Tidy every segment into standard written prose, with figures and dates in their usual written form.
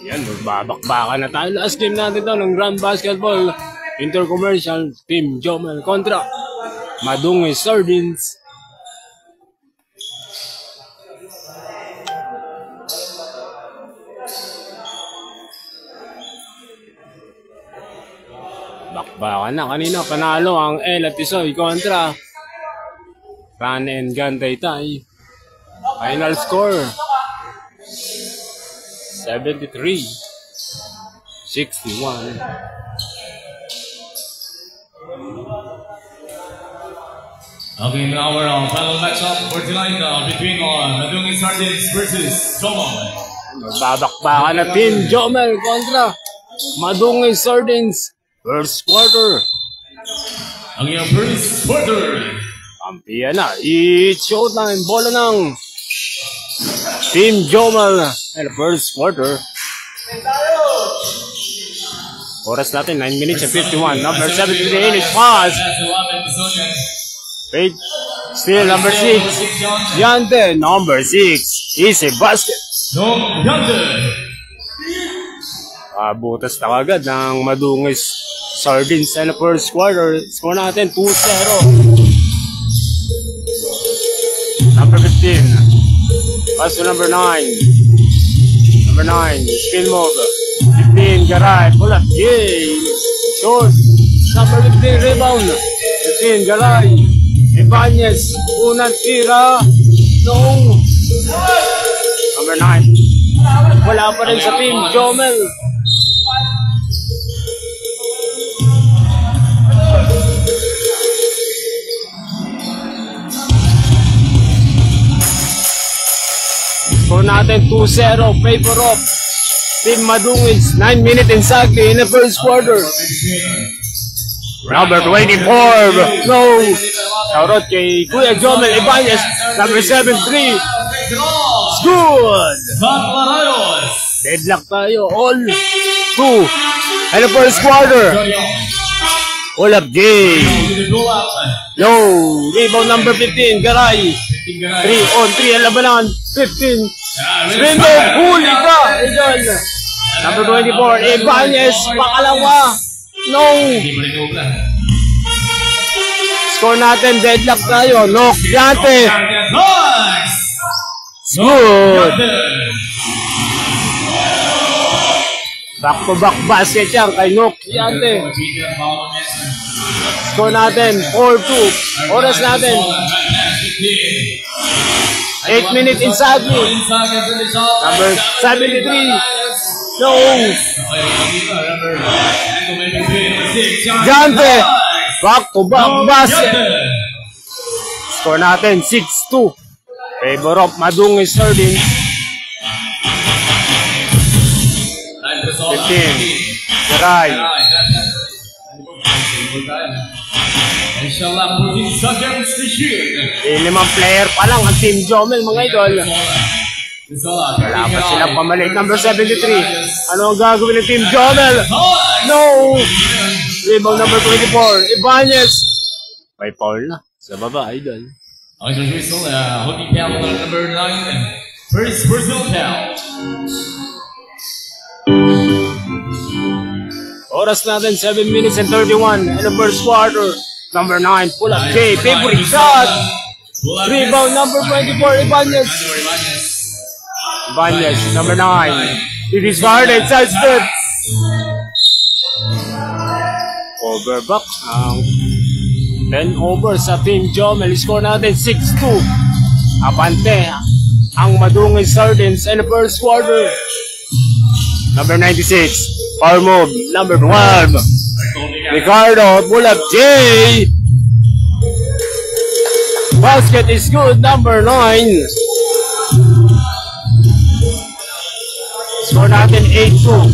Yan, magbabakbakan na tayo. Last game natin to ng Grand Basketball Intercommercial Team Jomel kontra Madungis Sardines. Bakbakan na. Kanina panalo ang El at Tisoy kontra Ran and Gun Taytay. Final score 73-61. Okay, now our final matchup for tonight between Madungis Sardines versus Jomel. Magbabakbakan na Team Jomel kontra Madungis Sardines. First quarter. Ang iyong first quarter. Kampiyan na. It's showtime. Bola ng Team Jomel. And first quarter. Oras natin 9 minutes and 51. Number 73 English pass. Wait. Still number 6 Yante. Number 6 easy basket. No, Yante. Butas na kagad ng Madungis Sardines and first quarter. Score natin 2-0. Number 15. Pass to number 9. Number 9. Spin move. 15. Garay. Pull up. Yay. Short. Number 15. Rebound. 15. Garay. Ibanez. Unang tira. No. Number 9. Wala pa rin sa Team Jomel. Score natin 2-0, favor of Team Madungis. 9 minutes exactly in the first quarter. Number 24, no. Shoutout kay Kuya Jomel Ibanez. Number 7-3. It's good. Deadlock tayo. All 2 in the first quarter. All up game. Yo, rebound number 15, Garay. 3 on 3 ang labanan. 15. Spin move, huli ka. Idol. Number 24, Ibanez. Pakalawa. No. Score natin, deadlock tayo. Knock, Yante. Good. Back-to-back basket yan kay Nok Yante. Score natin, 4-2. Oras natin 8 minutes inside. Number 73. No. Yante. Back-to-back basket. Score natin, 6-2. Favor of Madungis Sardines. 15. Garay. Inshallah, 14 seconds to shoot. 5 player pa lang ang Team Jomel, mga idol. Wala pa silang pamalit. Number 73. Ano ang gagawin ng Team Jomel? No! Rebound number 24. Ibanez. May foul na sa baba, idol. Ang isang whistle, hockey foul number 9. First personal foul. Oras natin, 7 minutes and 31 in the first quarter. Number 9, pull up J, favorite shot. Rebound number 24, Ibanez. Ibanez, number 9. It is guarded, side step. Overback. 10 over sa Team Jomel. Score natin, 6-2. Apante ang Madungis Sardines in the first quarter. Number 96, power move. Number 12, Ricardo, pull up J. Basket is good. Number 9. Score natin 8-2.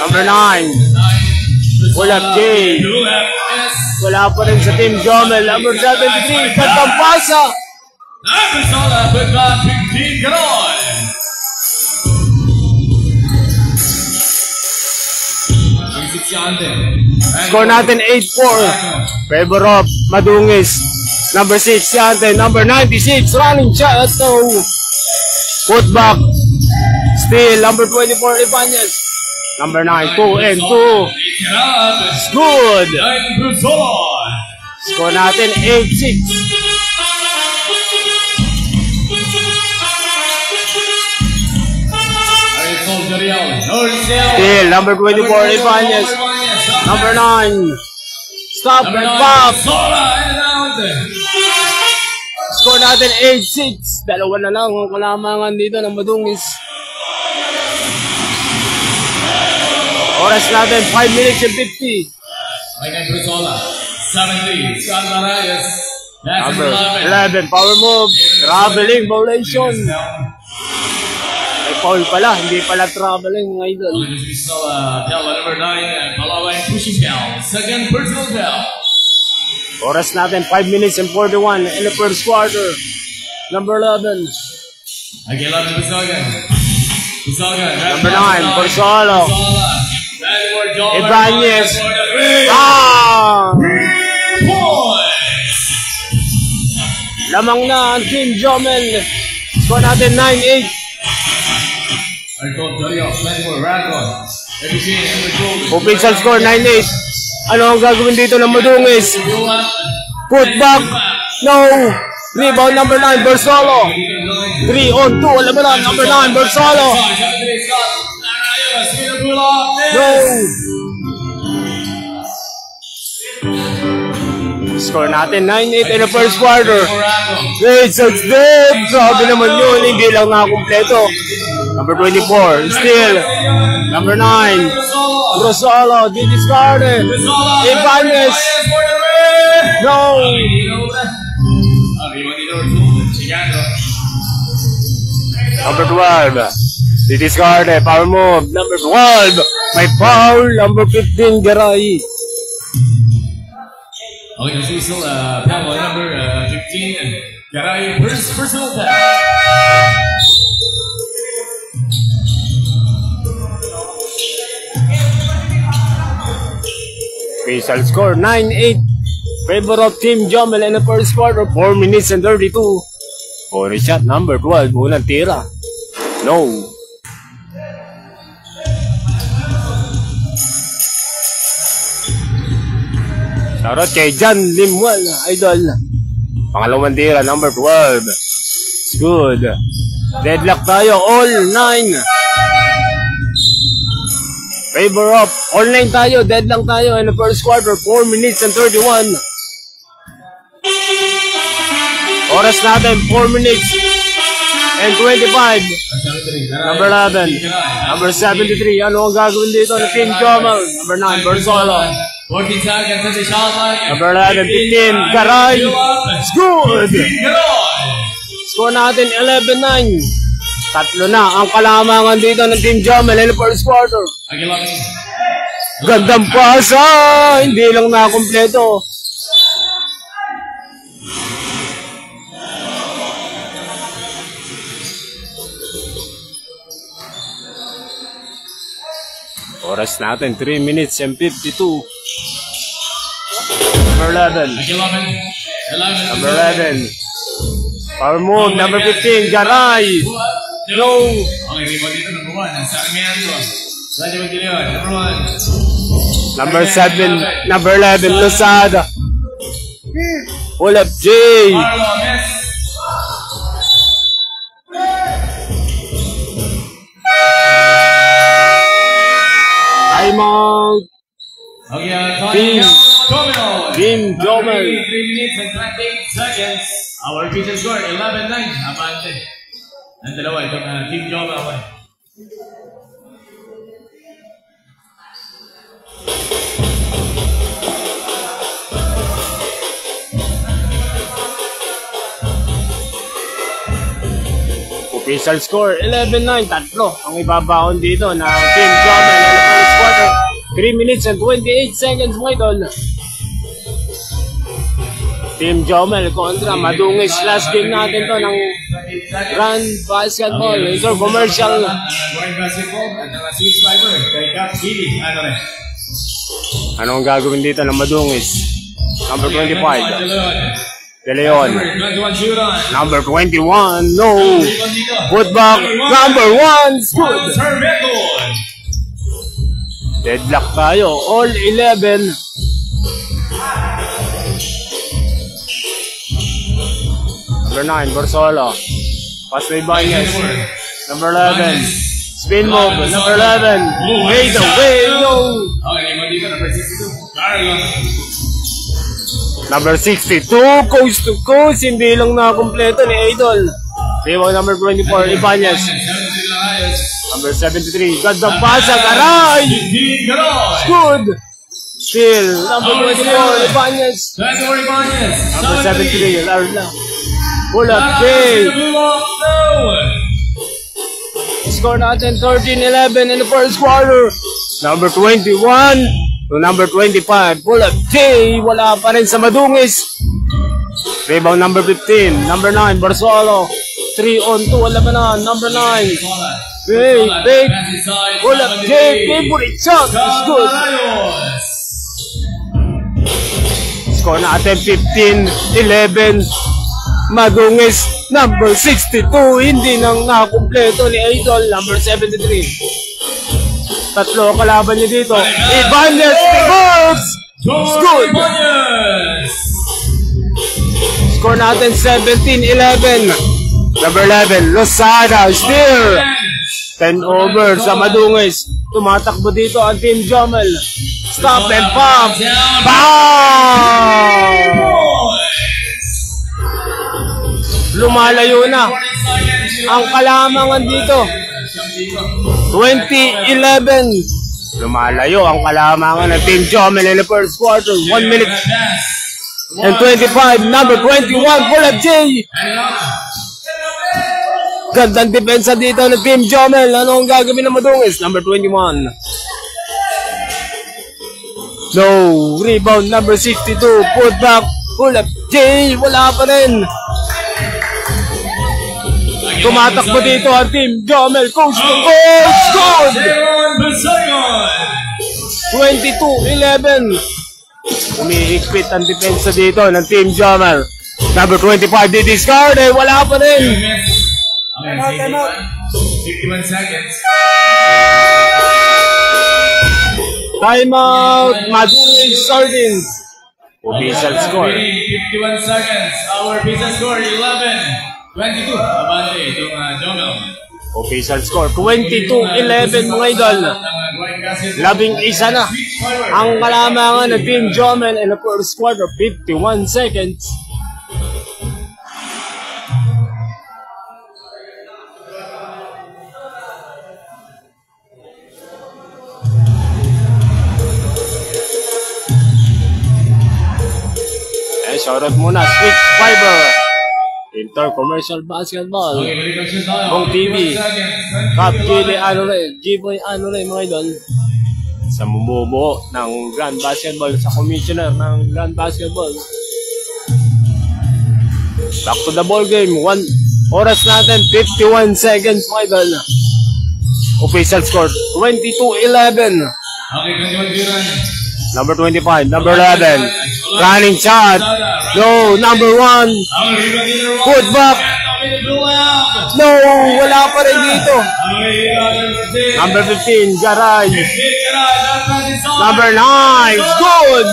Number 9, pull up J. Wala pa rin sa Team Jomel. Number 73, Katang Pasa. Score natin 8-4. Favor of Madungis. Number 6, Siante. Number 96, running shot. So, put back. Still, number 24, Ibanez. Number 9, 2 and 2. It's good. Score natin 8-6. Still, number 24, Ibanez. Number 9. Stop and pop. Score natin 8-6. Dalawa na lang ang kalamangan dito ng Madungis. Oras natin 5 minutes and 50. Number 11, power move. Traveling violation. Ay, foul pala. Hindi pala traveling, mga idol. Second personal foul. Oras natin 5 minutes and 41 in the first quarter. Number 11. Number 9, Borsolo. Ibanez. Lamang na ang Team Jomel. Score natin 9-8. Official score 9-8. Ano ang gagawin dito ng Madungis? Put back. No. Rebound number 9, Borsolo. 3 on 2. Alam mo na, number 9, Borsolo. No. Score natin 9-8 in the first quarter. Great success. Grabe naman yun. Hindi lang nakakumpleto. Number 24. Still. Number 9. Borsolo. Discarded. Ibanez. No. Number 12. Discarded. Power move. Number 12. May foul. Number 15. Garay. Okay, this is foul number 15. Garay, personal foul. Official score 9-8. Favor of Team Jomel in the first quarter. 4 minutes and 32. For shot number 12. Unang tira. No. Shoutout kay John Limwal, idol. Pangalawang tira, number 12. It's good. Deadlock tayo, all 9. Favor up, all 9 tayo, deadlock tayo in the first quarter, 4 minutes and 31. Oras natin, 4 minutes and 25. Number 11, number 73. Ano ang gagawin dito ng Team Jomel? Number 9, Borsolo. 14 seconds at the shot line. Number 11, 15, Garay. It's good. Score natin 11-9. Tatlo na ang kalamangan dito ng Team Jomel in the first quarter. Gandang pasa. Hindi lang nakakumpleto. Oras natin 3 minutes and 52. Number 11. Number 11. Power move. Number 15. Garay. No. Number 7. Number 11. Losada. Pull up J. Time out. Team Jomel. 3 minutes and 28 seconds. Our official score 11-9. Abante. Ang dalawa itong Team Jomel. Official score 11-9. Tatlo ang ibabaon dito ng Team Jomel in the first quarter. 3 minutes and 28 seconds mga idol. Team Jomel kontra Madungis. Last game natin to ng Grand Basketball Intercommercial. Grand Basketball at ang Swiss Fiber kay Cap City. Ano rin? Anong gagawin dito ng Madungis? Number 25. De Leon. Number 21. No. Putback. Number 1. Good. Deadlock tayo. All 11. Number 9. Borsolo. Pass by Ibanez. Number 11. Spin move. Number 11. Fade away. No. Number 62. Coast to coast. Hindi lang nakakumpleto ni Idol. Rebound number 24. Ibanez. Number 73. Ganda pasa. Garay. Good. Still. Number 24. Ibanez. Number 73. Larla. Pull up. Jay. Score natin 13-11 in the first quarter. Number 21 to number 25. Pull up Jay. Wala pa rin sa Madungis. Rebound number 15. Number 9. Borsolo. 3 on 2. Wala pa na. Number 9. Big. Pull up Jay. Favorite shot. It's good. Score natin 15-11. Madungis. Number 62. Hindi nang nakakumpleto ni Idol. Number 73. Tatlo kalaban niya dito. Ibanez. Scores. It's good. Score natin 17-11. Number 11. Losada. Still 10 over sa Madungis. Tumatakbo dito ang Team Jomel. Stop and pump. Bam! Lumalayo na ang kalamangan dito. 20-11. Lumalayo ang kalamangan ng Team Jomel in the first quarter. 1 minute and 25. Number 21. Pull up Jay. Gandang depensa dito ng Team Jomel. Ano ang gagawin ng Madungis? Number 21. No. Rebound number 62. Put back. Pull up Jay. Wala pa rin. Tumatakbo dito ang Team Jomel. Coach to coach. Good. 22-11. Umiikpit ang depensa dito ng Team Jomel. Number 25 di-discard. Wala pa rin. 51 seconds. Timeout. Madungis Sardines. Official score. 51 seconds. Our official score 11-22. Abante itong Jomel. Official score 22-11 mga idol. 11 na ang kalamangan ng Team Jomel in the first quarter. 51 seconds. Shoutout muna, Switch Fiber, Inter-Commercial Basketball, Bong TV, Cap Gili Anore, G-Boy Anore mga idol. Sa bumubuo ng Grand Basketball, sa commissioner ng Grand Basketball. Back to the ball game, oras natin, 51 seconds mga idol. Official score, 22-11. Number 25, number 11. Running shot. No, number 1. Put back. No, wala pa rin dito. Number 15, Garay. Number 9, good.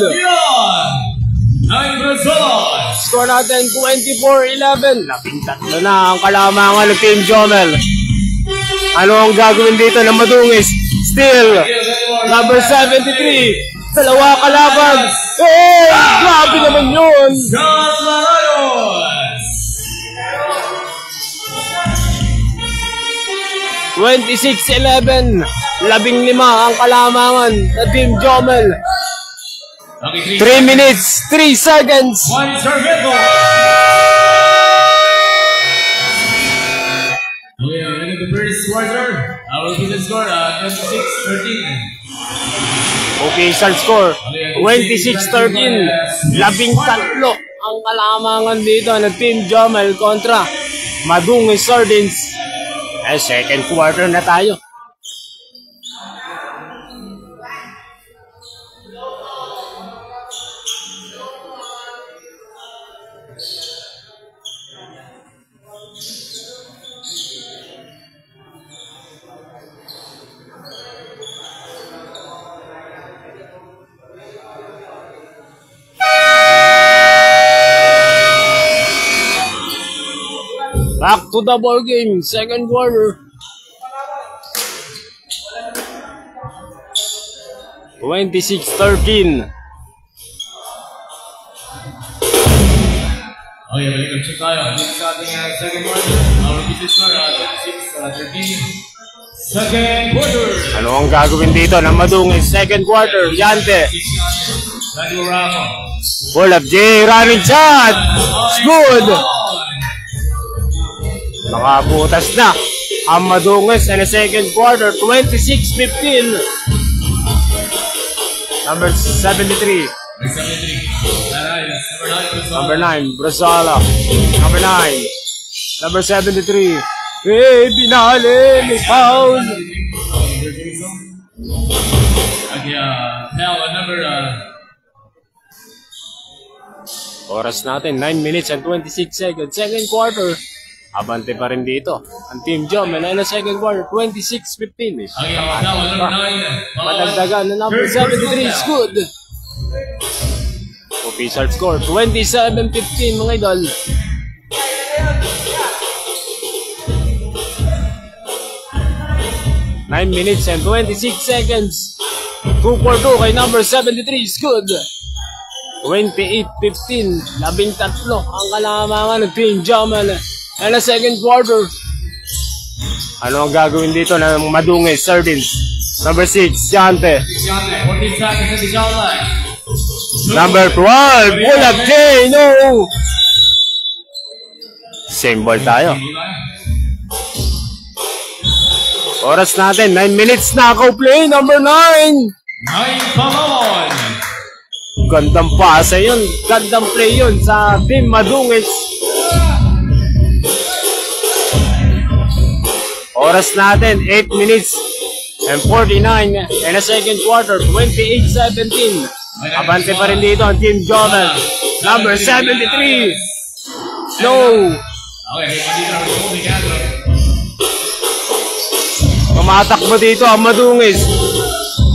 Score natin 24-11. 13 na ang kalamangan ng Team Jomel. Ano ang gagawin dito ng Madungis? Still, number 73. Dalawa kalaban. Grabe naman yun. 26-11. 15 ang kalamangan sa Team Jomel. 3 minutes, 3 seconds. Official score 26-13. 13 ang kalamangan dito ng Team Jomel kontra Madungis Sardines. Second quarter na tayo. Back to the ball game. Second quarter. 26-13. Okay, balik ang check tayo. Dito sa ating second quarter. Our repeated score, 26-13. Second quarter. Ano ang gagawin dito ng Madungis? Second quarter. Yante. Pull up J. Running shot. It's good. Nakabutas na ang Madungis in the second quarter. 26-15. Number 73. Number 9, Brazala. Number 9. Number 73. Hey, binali. May foul. Oras natin, 9 minutes and 26 seconds. Second quarter. Abante pa rin dito. Ang Team Jomel na second quarter, 26-15. Madagdagan na number 73 is good. Official score, 27-15 mga idol. Nine minutes and 26 seconds. 2-4-2 kay number 73 is good. 28-15. 13 ang kalamangan ng Team Jomel. And the second quarter. Ano ang gagawin dito ng Madungis Sardines? Number 6, Yante. Number 12, pull up J, no! Same ball tayo. Oras natin, 9 minutes na ako play, number 9. 9-5. Gandang pasa yun, gandang play yun sa Team Madungis. Oras natin, 8 minutes and 49 in the second quarter, 28-17. Abante pa rin dito ang Team Jomel. Number 73. No. Tumatakbo dito ang Madungis.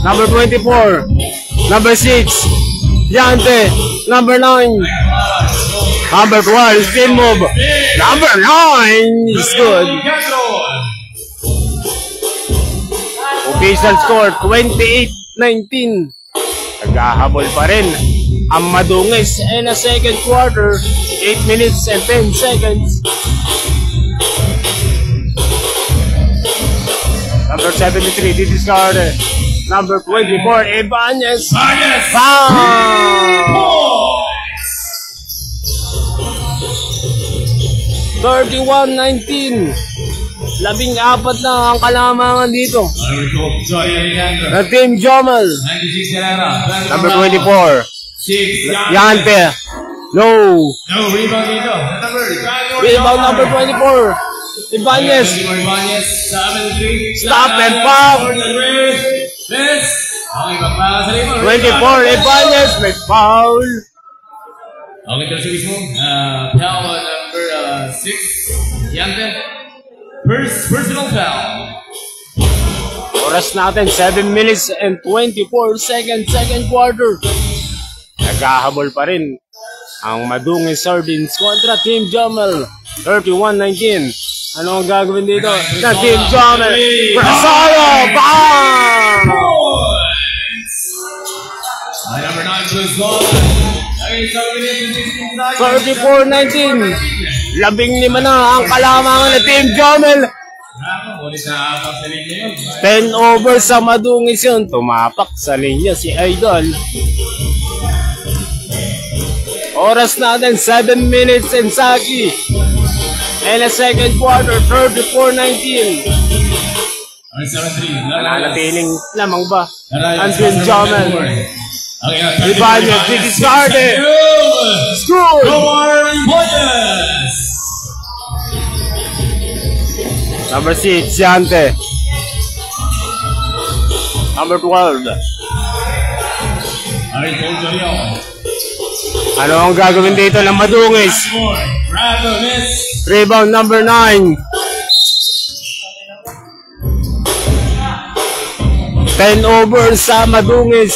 Number 24. Number 6. Yante. Number 9. Number 12. Spin move. Number 9 is good. Official score, 28-19. Naghahabol pa rin ang Madungis in the second quarter, 8 minutes and 10 seconds. Number 73, discarded. Number 24, Ibanez. Foul! 31-19. 14 na ang kalamangan dito. The Team Jomel. Number 24. Yante. No. Rebound number 24. Ibanez. Stop and pop. 24. Ibanez. May foul. Okay, terus mismo. Foul number 6. Yante. Personal foul. Oras natin, 7 minutes and 24 seconds, second quarter. Naghahabol pa rin ang Madungis Sardines kontra Team Jomel. 31-19. Ano ang gagawin dito na Team Jomel? Brazala! Bang! Number 9 plus 34-19. 15 na ang kalamangan ng Team Jomel. 10 over sa Madungis yun. Tumapak sa linya si Idol. Oras natin 7 minutes and Saki. And a second quarter, 34-19. Nananatiling lamang ba ang Team Jomel? Ibanez, discarded. Score! Number 6, Yante. Number 12. Ano ang gagawin dito ng Madungis? Rebound number 9. 10 over sa Madungis.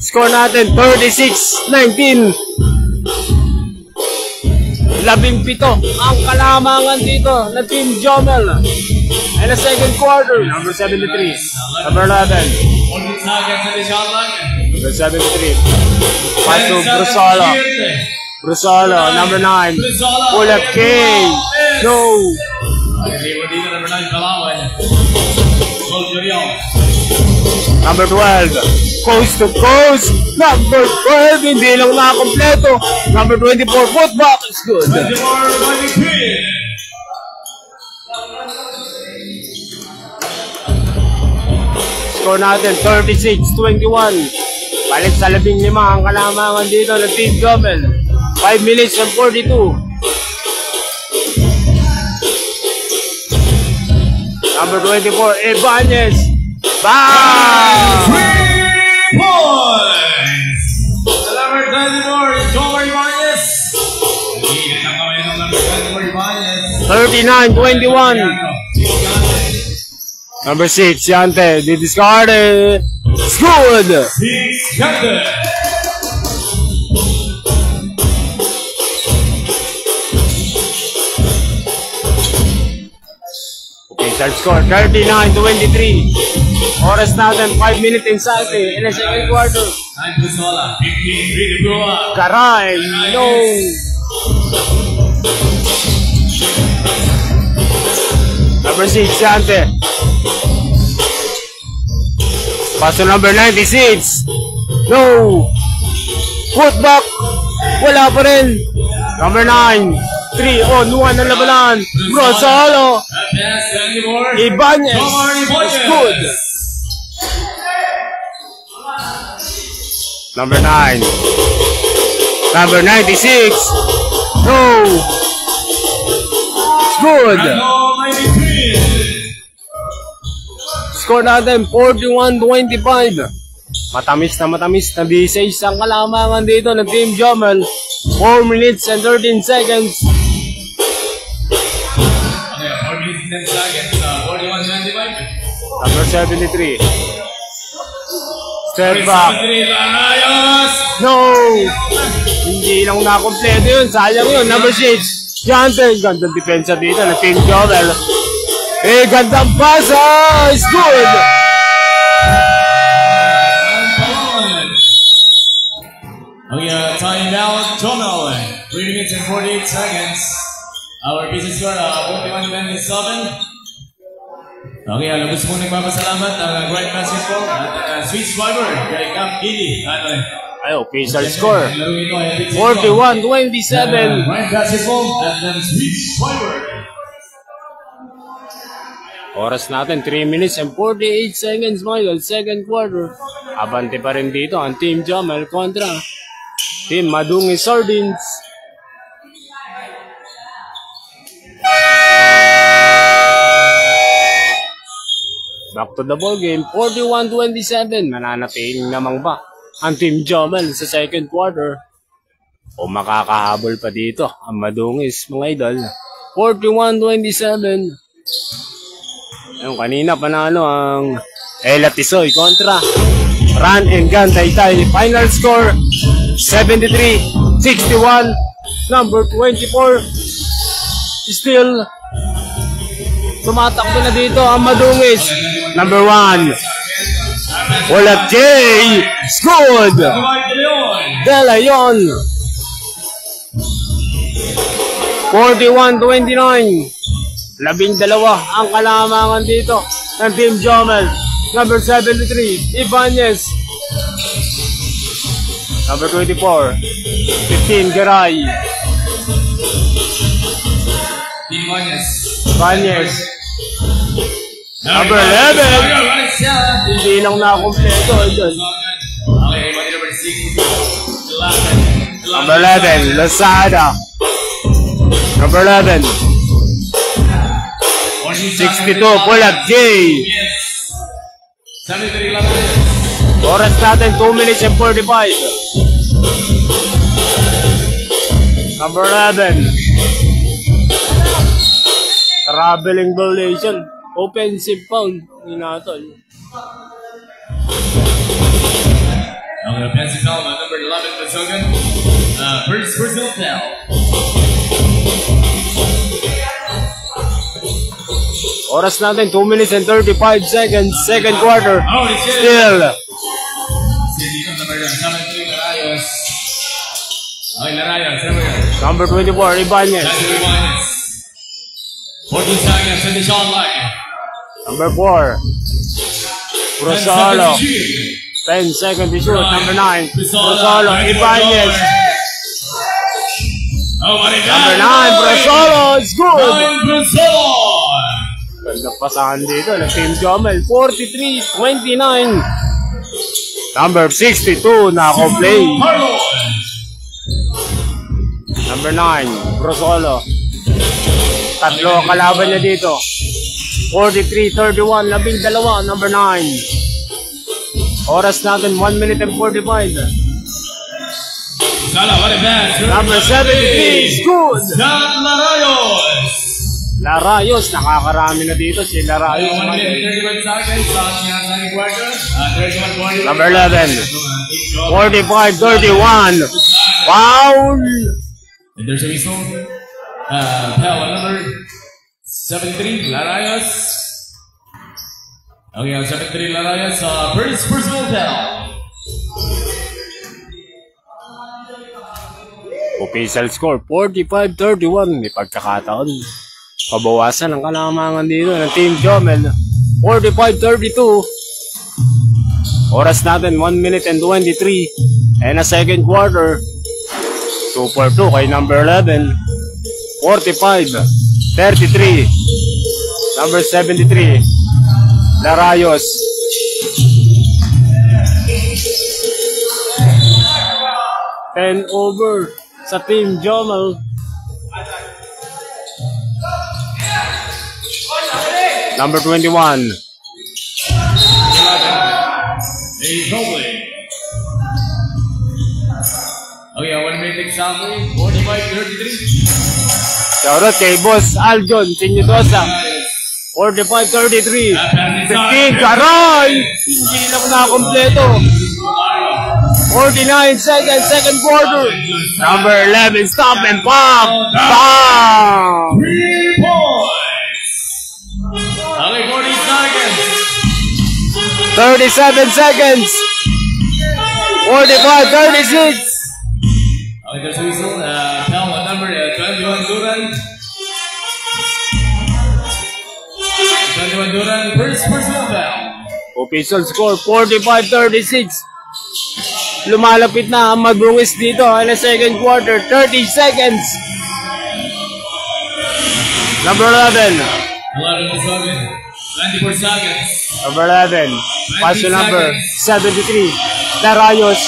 Score natin 36-19. 17 ang kalamangan dito na Team Jomel. And the second quarter, number 73, number 11. Number 73. Paso Brusolo. Brusolo, number 9. Pull up K. No. Number 12. Coast to coast. Number 12. Hindi lang nakakompleto. Number 24. Footback is good. Score natin 36-21. Balik sa 15 ang kalamangan dito ng Team Jomel. 5 minutes and 42. Number 24, Ibanez. Bang! 3 points! The number 24, Jomar Ibanez. Number 39-21. Number 6, Yante. They discarded. It's good! 6 Yante. Okay, start score 39-23. Oras natin 5 minutes inside in the second quarter. Time to Sola. 15-3 to go up. Karay, no! Number 6, Yante. Paso number 96. No! Footback. Wala pa rin. Number 9. 3-on-1 ang labanan. Brusolo. Ibanez. It's good. Number 9. Number 96. No! It's good. Score natin 41-25. Matamis na B6 ang kalamangan dito ng Team Jomel. 4 minutes and 13 seconds. Okay, 4 minutes and 10 seconds. 41-25. Number 73. Step back. No! Hindi lang nakompleto yun. Sayang yun. Number 6. Yante. Gandang depensa dito ng Team Jomel. Eh, gandang pasa! It's good! Okay, time now, Jomel. 3 minutes and 48 seconds. Our business score, 41-27. Okay, lubos po nagpapasalamat ang Great Basketball at Sweet Fiber, kay Cap Gili. Ay, okay, start score. 41-27. Great Basketball at Sweet Fiber. Oras natin, 3 minutes and 48 seconds, Michael. Second quarter. Abante pa rin dito ang Team Jomel kontra Team Madungi Sardines. Back to the ball game, 41-27. Mananatiling namang ba ang Team Jomel sa second quarter? O makakahabol pa dito ang Madungis, mga idol. 41-27. Ayun, kanina panalo ang Ella Tisoy kontra Run and Gun Taytay. Final score 73-61. Number 24 still tumatakbo na dito ang Madungis. Number 1 Ulap J. Good De Leon. 41-29. 12 ang kalamangan dito ng Team Jomel. Number 73, Ibanez. Number 24, 15, Garay. Ibanez. Number 11, hindi lang nakompleto. Number 11, Lazada. Number 11, 62, Pull-up J. Oras natin, 2 minutes and 45. Number 11. Traveling violation. Offensive foul. Inatol. Offensive foul, number 11, Basogan. First personal foul. Oras natin, 2 minutes and 35 seconds. Second quarter. Still. Number 24, Ibanez. 14 seconds in the shot line. Number 4, Rosalo. 10 seconds to shoot. Number 9, Rosalo. Ibanez. Number 9, Rosalo. It's good. Ganda pasahan dito ng Team Jomel. 43-29. Number 62, nako-play. Number 9, Rosalo. Tatlo ang kalaban niya dito. 43-31, 12, number 9. Oras natin, 1 minute and 45. Number 73 is good. Larayos, nakakarami na dito si Larayos. Number 11, 45-31. Foul! And there's a whistle. Foul number 73, Larayos. Okay, 73, Larayos. First personal foul. Official score, 45-31. May pagkakataon. Pabawasan ang kalamangan dito ng Team Jomel. 45-32. Oras natin, 1 minute and 23. And a second quarter. 2-for-2 kay number 11. 45-33. Number 73. Larayos. Ten over sa Team Jomel. Number 21. Okay, 1 minute example, 45-33. Shoutout kay Boss Aljon Sinyodosa. 45-33. 15, karay! Hindi lang na-kompleto. 49 seconds, second quarter. Number 11, stop and pop. Bam! 3 points. Okay, 40 seconds. 37 seconds. 45-36. Okay, there's a whistle. Tell what number, 21 Duran. 21 Duran, first personal foul. Official score, 45-36. Lumalapit na ang magrungis dito in the second quarter. 30 seconds. Number 11. 11 seconds. 94 seconds. Number 11. Pass to number 73. Larayos.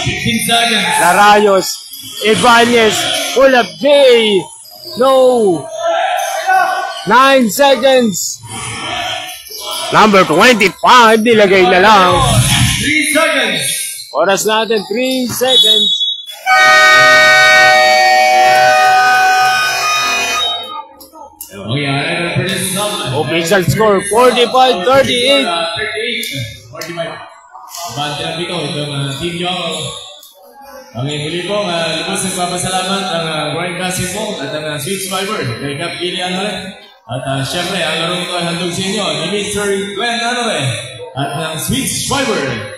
15 seconds. Larayos. Ibanez. Pull up J. No. 9 seconds. Number 25. Nilagay na lang. 3 seconds. Oras natin, 3 seconds. Official score, 45-38. 45. Bante lang dito, itong Team Jomel. Ang huli po, lubos nagpapasalamat ang Warren Basketball at ang Switch Fiber kay Cap Gillian ulit. At syempre, ang laro ito ay handog sa inyo ni Mr. Glenn Anole at ng Switch Fiber.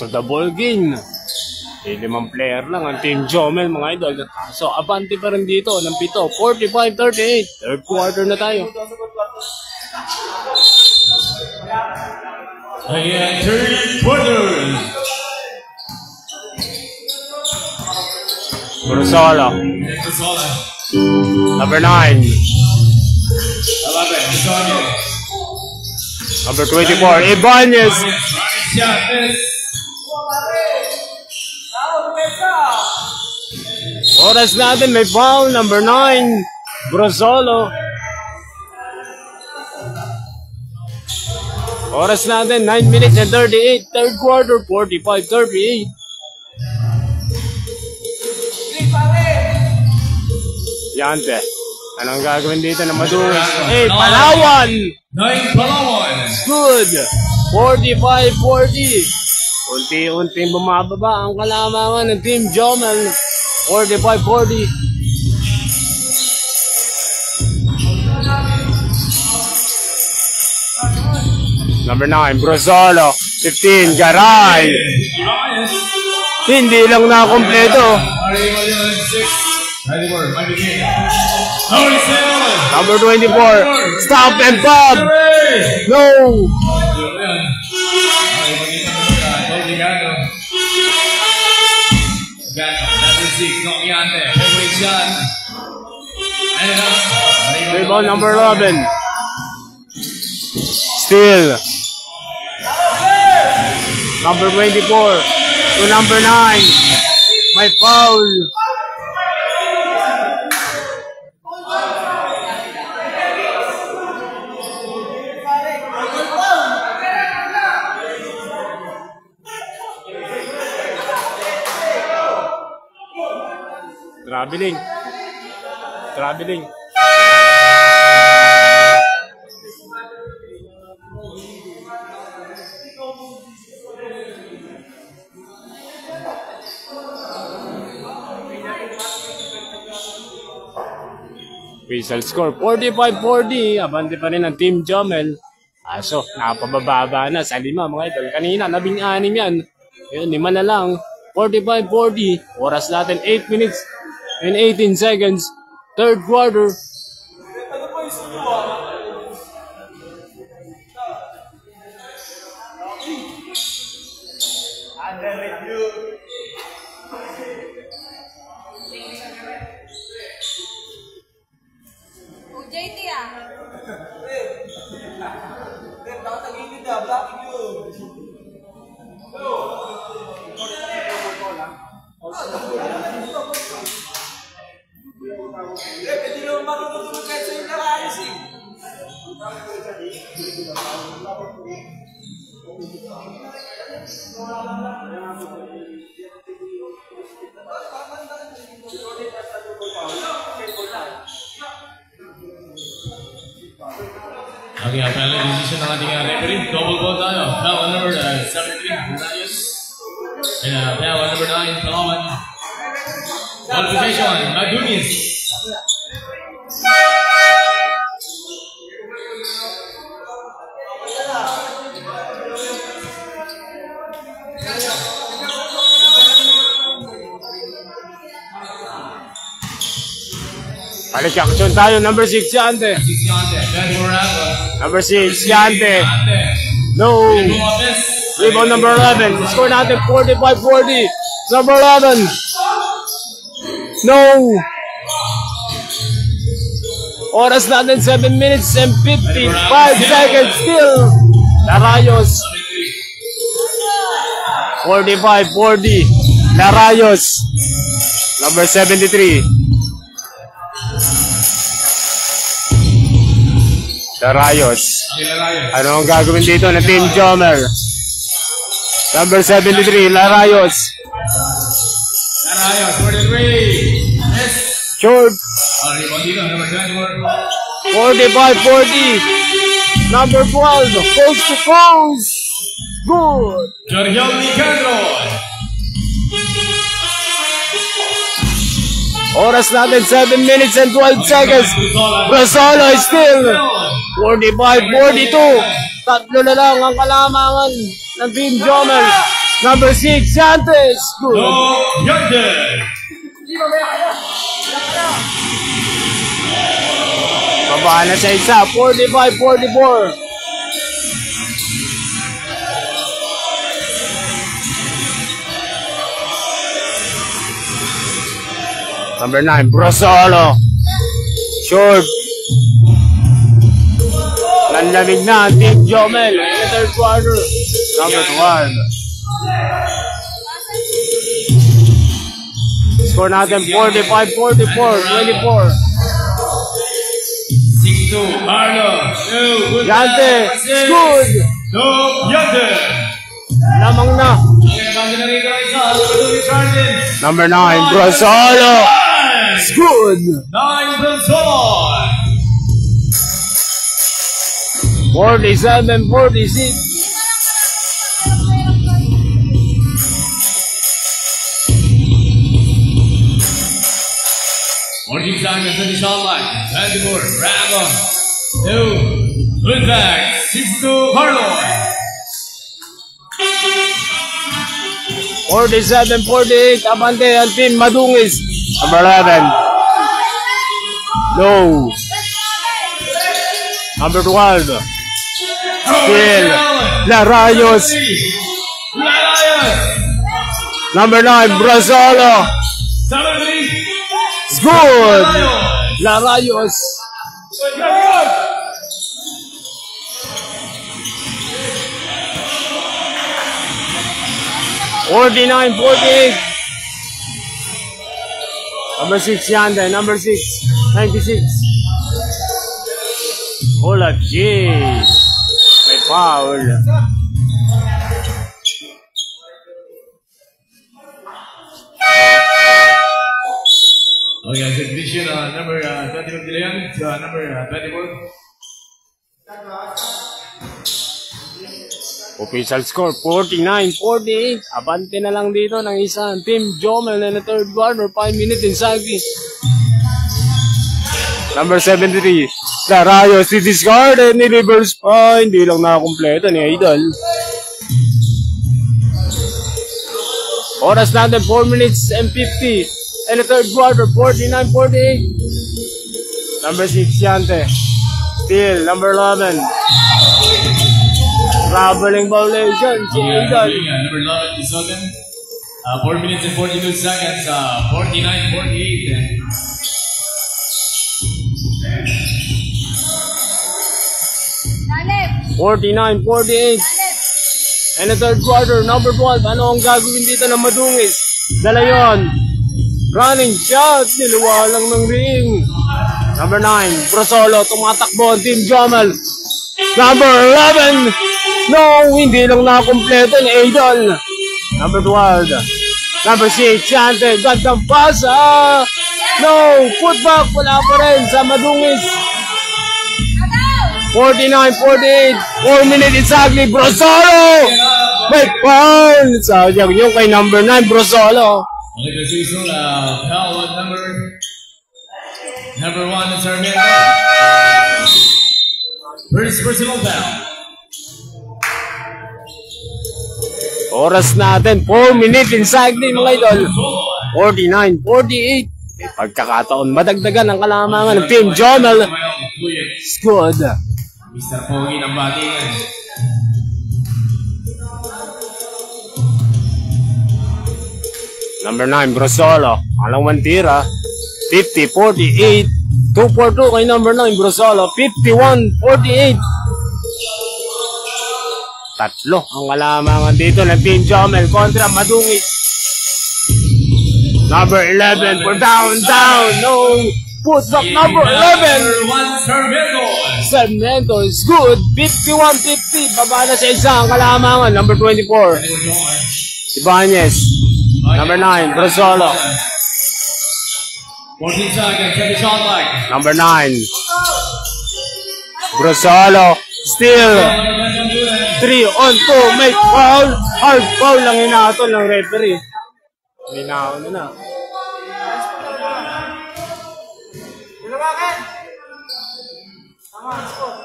to the ball game. 5 player lang ang Team Jomel, mga idol. So, abante pa rin dito ng 7. 45-38. Third quarter na tayo. Ayan, third quarter. Bursola. Number 9. Number 24, Ibanez. Oras natin, may foul. Number 9, Brozolo. Oras natin, 9 minutes and 38. Third quarter, 45-38. Yante. Anong gagawin dito na madulas? Hey, Palawan! 9 Palawan! Good! 45-40. Unti-unting bumababa ang kalamangan ng Team Jomel. 45-40. Number 9, Brozolo. 15, Garay. Hindi lang nakompleto. Number 24, stop and pop. No. Rebound number 11. Still. Number 24 to number 9. My foul. Traveling. Whistle score 45-40. Abante pa rin ang Team Jomel. Aso, napababa na sa 5 mga idol. Kanina, 16 yan. Yun, 5 na lang. 45-40. Oras natin 8 minutes and 18 seconds. Third quarter. Under review. JT ah. Dapat tagilid na, blocking yun. Pwede naman marunong kahit sa yung nakaayos eh. Okay, ang penalty decision ng ating referee. Double ball tayo. Foul number 73, Rayos. And foul number 9, Palawan. Qualification, Madunis. Balik action tayo. Number 6, Yante. Number 6, Yante. No. Rebound number 11. Score natin 45-40. Number 11. No. Oras natin 7 minutes and 55 seconds still. Larayos. 45-40. Larayos. Number 73. Larayos. Ano ang gagawin dito ng Team Jomel? Number 73, Larayos. Larayos, 43. Yes. Short. Number 45-40. Number 12, coast to coast. Good. Jorgel Nicandro. Oras natin 7 minutes and 12 seconds. Brozolo is still 45-42. Tatlo na lang ang kalamangan ng Team Jomel. Number 6, Santos. Good. No, Yonder. Baba na sa isa. 45-44. Number 9, Brosolo. Short. Nanlamig na ang Team Jomel in the third quarter. Number 12. Score natin 45-44, 24. 6-2, Carlo. No, Yante, good. No, Yonder. Lamang na. Number 9, Brosolo. Good. 9 Brosolo. 47-46. Working seconds on the shot line. 24, Bravo. 2, good back. 6-2, Carlo. 47-48. Abante ang Team Madungis. Number 11. Low. Number 12. Still. Larayos. Number 9, Brosolo. 7-3. It's good. Larayos. $49-48. Number 6 Yanda. Number 6, 96. Hola, J. May foul. Okay, exhibition number 21 Gillian to number 24. Official score, 49-48. Abante na lang dito ng isang Team Jomel na third quarter, 5 minutes inside. Number 73, Larayos, discarded ni reverse pa. Hindi lang nakakumpleto ni Idol. Oras natin, 4 minutes and 50. And the third quarter, 49-48. Number 6, Yante. Still, number 11. Traveling violation, si Idol. Number 11 is open. 4 minutes and 42 seconds. 49-48. 49-48. And the third quarter, number 12. Ano ang gagawin dito ng Madungis? Dala yun. Running shot. Niluwalang ng ring. Number 9, Brosolo. Tumatakbo ang Team Jomel. Number 11. No, hindi lang nakakumpleto ni Idol. Number 12. Number 6, Chante. Gandang pasa. No, putback. Wala pa rin sa Madungis. 49-48. 4 minutes exactly. Brosolo! May foul! Sayang yung kay number 9, Brosolo. Only the season, foul on number 1 is Sarmiento. First personal foul. Oras natin, 4 minutes exactly mga idol. 49-48. May pagkakataon, madagdagan ang kalamangan ng Team Jomel. Good. Mr. Pogi ng batingan. Number 9, Brosolo. Alawang tira. 50-48. 2-4-2 kay number 9, Brosolo. 51-48. Tatlo ang kalamangan dito ng Team Jomel kontra Madungis. Number 11 for down. No. Put up number 11. Sarmiento is good. 51-50. Baba na sa isang kalamangan. Number 24. Ibanez. Number 9. Brosolo. 14 seconds at the shot line. Number 9. Brosolo. Still. 3 on 2. Make foul. Hard foul lang hinatol ng referee. Linaw na. Bakit? Tama, score.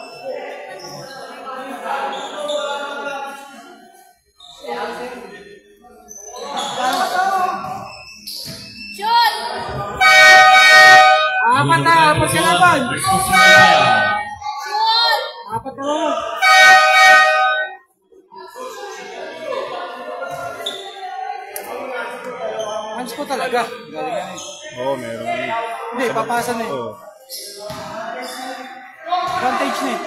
Apat na, apat ka laban. Apat ka laban. Hands ko talaga. Galingan eh. Oo, meron. Hindi, papasa na eh. Oo. Advantage na eh.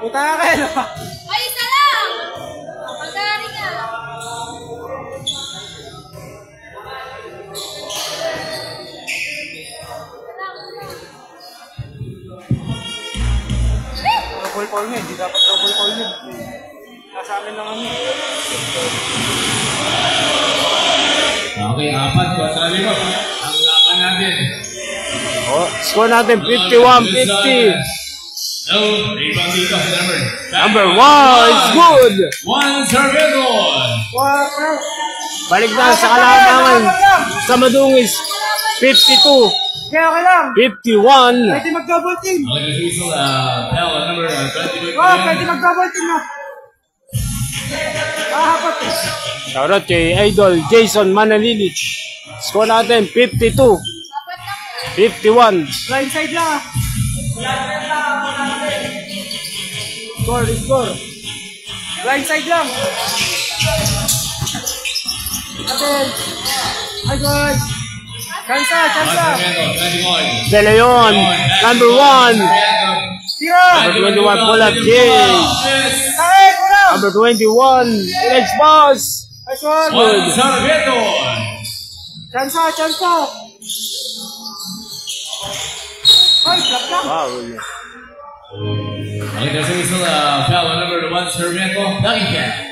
Puta ka kayo na. Ay, isa lang! Pagkari ka. Double call nga, hindi dapat double call yun. Nasa amin lang ano. Okay, 4 kontra 5. Ang laban natin. Oh, score natin 51-50. No, rebound dito. Number 1 is good. 1 Sargento. Balik na sa kalamangan. Sa Madungis, 52. Kaya okay lang. 51. Pwede mag-double team. Okay, the whistle, foul number 22. Oh, pwede mag-double team na. Kahapat eh. Shoutout kay Idol Jason Manalili. Score natin 52. 51. Blind side lang ah. Score. Blind side lang. Atin. Ay, good. Kansa. Sargento, 21. De Leon, number 1. Tira. Number 21, pull up James. Ay, wala. Number 21, Alex Boss. Nice one. 1 Sargento. Kansa. Ay, flap lang. Wow. Okay, there's a whistle, foul number 1 Sargento. Lucky cat.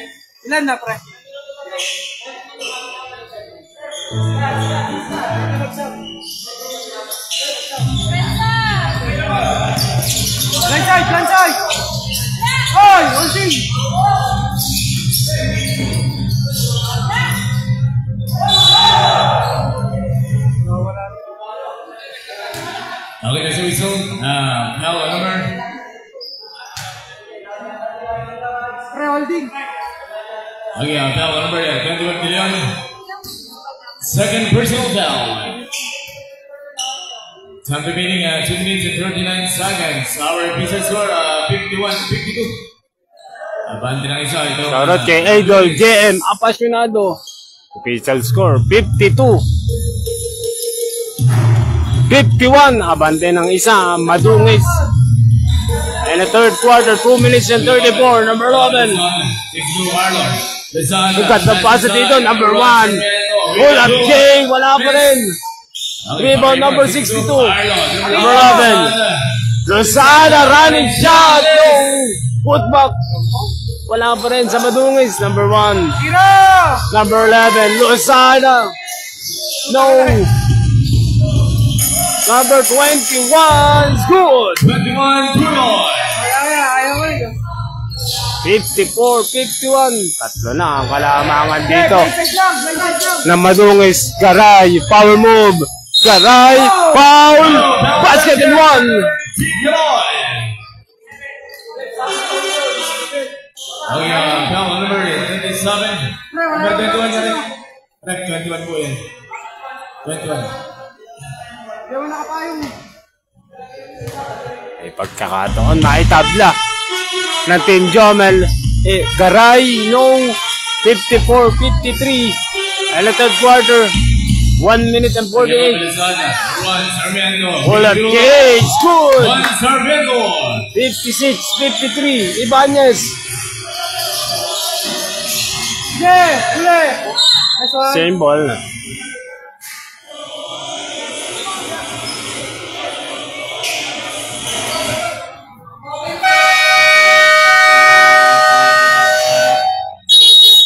Ilan na, pre? Blind side. Hoy, ulting. Okay, there's a whistle, foul number. Pre, holding. Okay, foul number 21 million. Second personal foul. Time remaining 2 minutes and 39 seconds. Our official score 51-52. Abante ng isa ito. Shoutout kay Idol JM Apasionado. Official score 52. 51. Abante ng isa, Madungis. And the third quarter, 2 minutes and 34. Number 11. Look at the pass dito, number 1. Pull up King, wala pa rin. Rebound number 62. Number 11. Lozada running shot. No. Putback. Wala pa rin sa Madungis. Number 1. Tira. Number 11. Lozada. No. Number 21 is good. 21 Punoy. Ayaw mo rin. 54-51. Tatlo na ang kalamangan dito. Blind side lang. Na Madungis. Garay. Power move. Garay. Foul. Basket and 1. Okay, foul number 27. Number 21 na rin. Correct, 21 po yan. 21. Ayaw mo nakapayong. May pagkakataon. Naitabla ng Team Jomel. Garay. No. 54-53. And the third quarter. 1 minute and 48. 1 Sarmiento. Pull up cage. Good. 1 Sarmiento. 56-53. Ibanez. Yeah, uli. Nice one. Same ball na.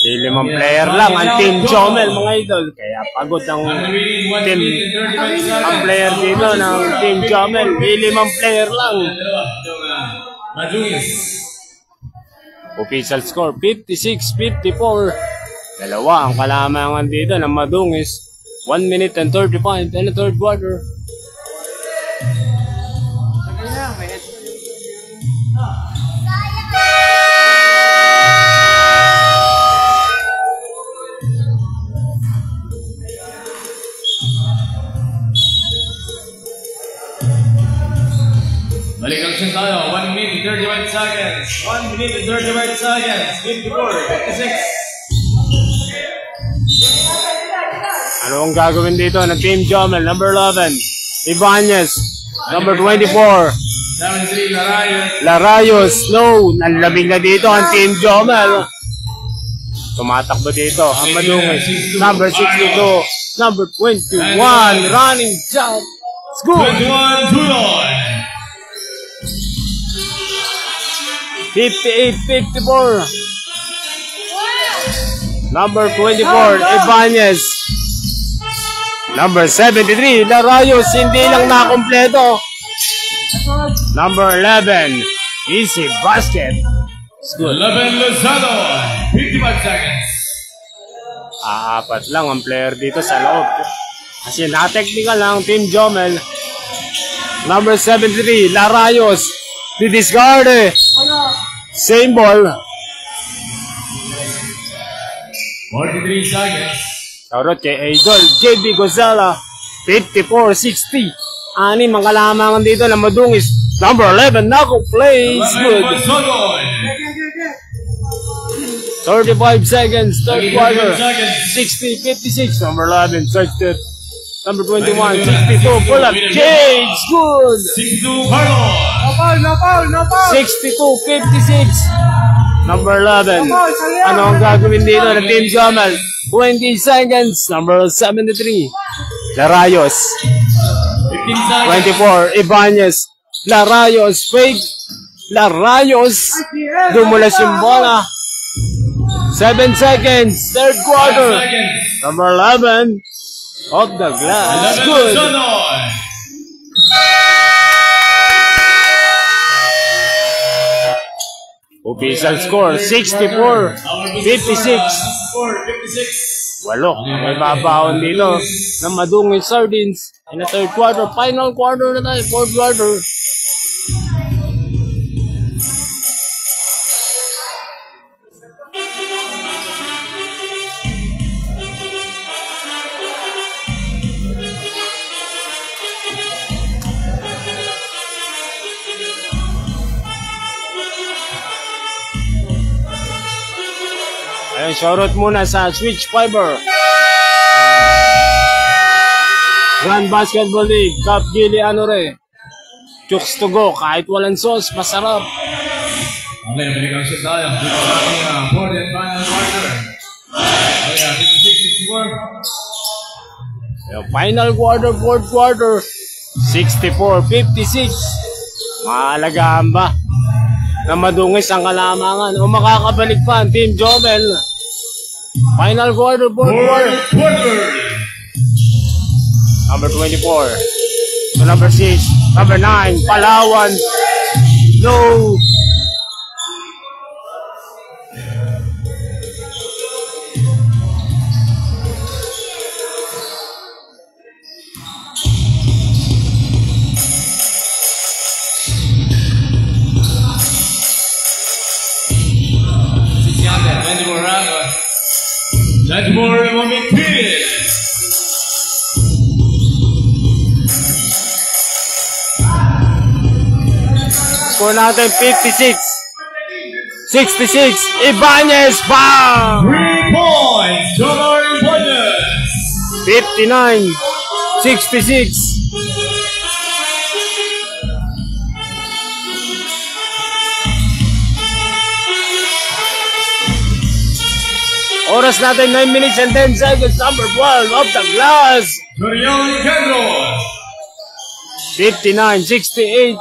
Limang player lang ang Team Jomel, mga idol. Kaya pagod ang team. Ang player dito ng Team Jomel. Limang player lang. Madungis. Official score 56-54. Dalawa ang kalamangan dito ng Madungis. 1 minute and 35 in the third quarter. Sagay na, may head. Balik action tayo. 1 minute 31 seconds. 1 minute 31 seconds. 54, 56. Ano ang gagawin dito ng Team Jomel? Number 11, Ibanez. Number 24, 73, Larayos. Larayos. No, nanlamig na dito ang Team Jomel. Tumatakbo dito ang madungis. Number 62, number 21, running jump. Let's go! 21, Tuloy. 58-54. Number 24, Ibanez. Number 73, Larayos. Hindi lang nakompleto. Number 11, Easy Basket. It's good. 11, Lozano. 55 seconds. Apat lang ang player dito sa loob. Kasi na-technical lang Team Jomel. Number 73, Larayos. Didiscard. Same ball. 43 seconds. Shoutout kay Idol JB Gozala. 54-60. Anim ang kalamangan dito na madungis. Number 11, Nako plays good. 35 seconds, third quarter. 60-56. Number 11, search it. Number 21, 62, pull up, change, good. 62, Carlos. No foul. 62-56. Number 11. Ano ang gagawin dito ng Team Jomel? 20 seconds. Number 73, Larayos. 15 seconds. 24, Ibanez. Larayos, fake. Larayos. Dumulas yung bola. 7 seconds, third 5 quarter. seconds. Number 11, off the glass. 11, Good. Lozano. Official score, 64-56. 56. Walo. May babaon dito ng madunging Sardines. In the third quarter, final quarter na tayo, fourth quarter. Ayun, shoutout muna sa Switch Fiber. Grand Basketball League, Cup Gili Anore. Chooks to go, kahit walang sauce, masarap. Okay, balik ang shoot tayo. Dito sa ating fourth and final quarter. Okay, 56-64. Ayun, final quarter, fourth quarter. 64-56. Maalagaan ba na madungis ang kalamangan o makakabalik pa ang Team Jomel? Final quarter, fourth quarter. Fourth quarter. Number 24 to number 6, number 9, Palawan. No. More moment period. Score natin 56. 66. Ibanez. Bang! 3 points. Dollar Ibanez. 59. 66. Oras natin 9 minutes and 10 seconds. Number 12 of the glass. Dorian Kendro. 59-68.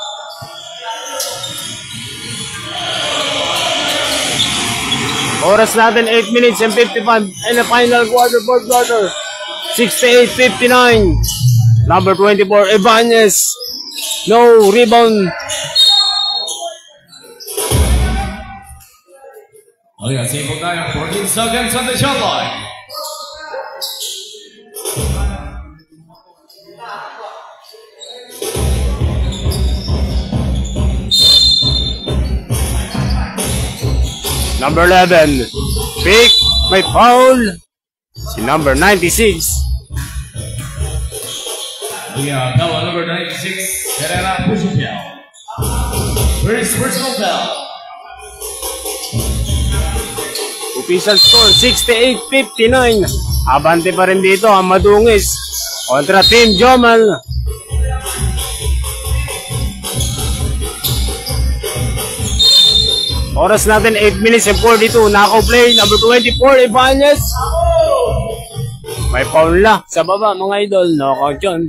Oras natin 8 minutes and 55 in the final quarter, fourth quarter. 68-59. Number 24, Ibanez. No rebound. Okay, simple tayo. 14 seconds on the shot line. Number 11, pick, may foul. Si number 96. We have now number 96, Herrera Pusupiao. First personal foul. Official score, 68-59. Abante pa rin dito ang Madungis kontra Team Jomel. Oras natin 8 minutes and 42. Nako play, number 24, Ibanez. May foul na sa baba, mga idol. Knockout yun.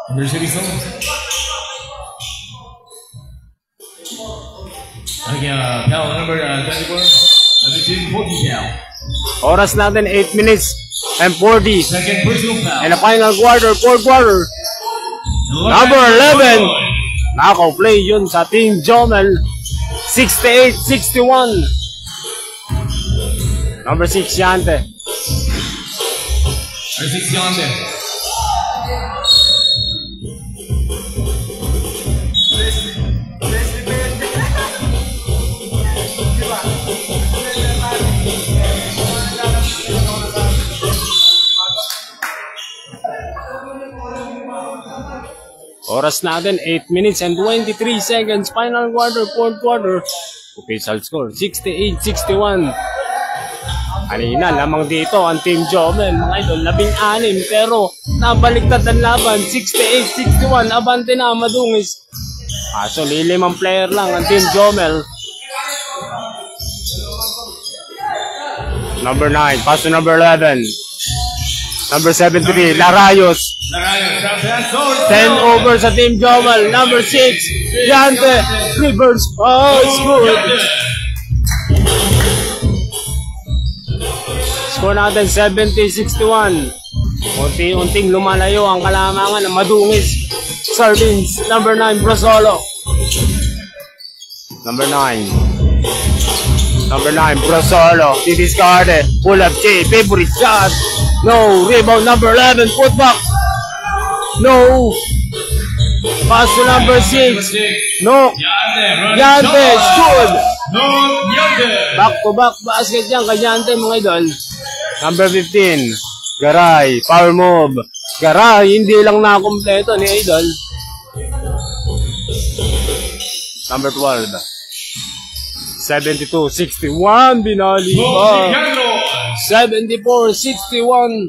Number 6. Okay, foul number 24. Number 2, 40 foul. Oras natin 8 minutes and 40. Second personal foul. And the final quarter, fourth quarter. Number 11. Nako play yun sa Team Jomel. 68-61. Number 6, Yante. Number 6, Yante. Oras natin 8 minutes and 23 seconds. Final quarter, fourth quarter. Official score 68-61. Kanina lamang dito ang Team Jomel, mga idol, 16, pero nabaliktad ang laban, 68-61. Abante na ang Madungis. So lilimang player lang ang Team Jomel. Number 9, pass to number 11. Number 73, Larayos. 10 over sa Team Jomel. Number 6, Yante. Reverse. Oh, it's good. Score natin 70-61. Unti-unting lumalayo ang kalamangan ng Madungis. Sardines. Number 9, Brasolo. Number 9, Brasolo. Didiscarded. Pull up J. Favorite shot. No. Rebound number 11. Put back. No. Pass to number 6. No. Yante. Good. No. Yante. Back to back basket yan kay Yante, mga idol. Number 15. Garay. Power move. Garay. Hindi lang nakompleto ni idol. Number 12. 72-61. Binali pa. 74-61.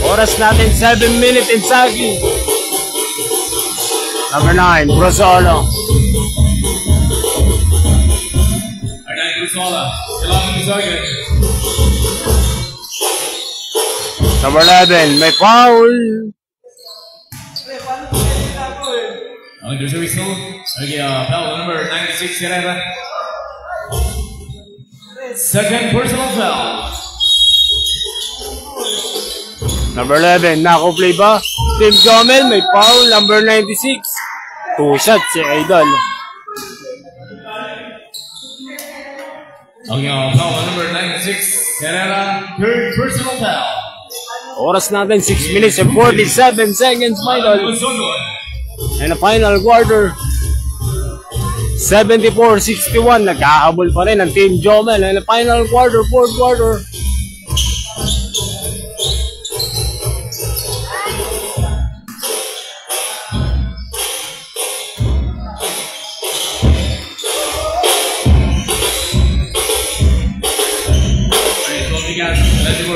Oras natin 7 minutes in Sagi. Number 9, Brasolo. Number 11, may foul. There's a whistle. Okay, foul number 96, Herrera. Second personal foul. Number 11, Nako play ba? Team Jomel, may foul. Number 96. 2 shots si Idol. Okay, foul number 96, Herrera. Third personal foul. Oras natin 6 minutes and 47 seconds, my Idol. And the final quarter, 74-61. Nag-aabol pa rin ang Team Jomel. And the final quarter, fourth quarter.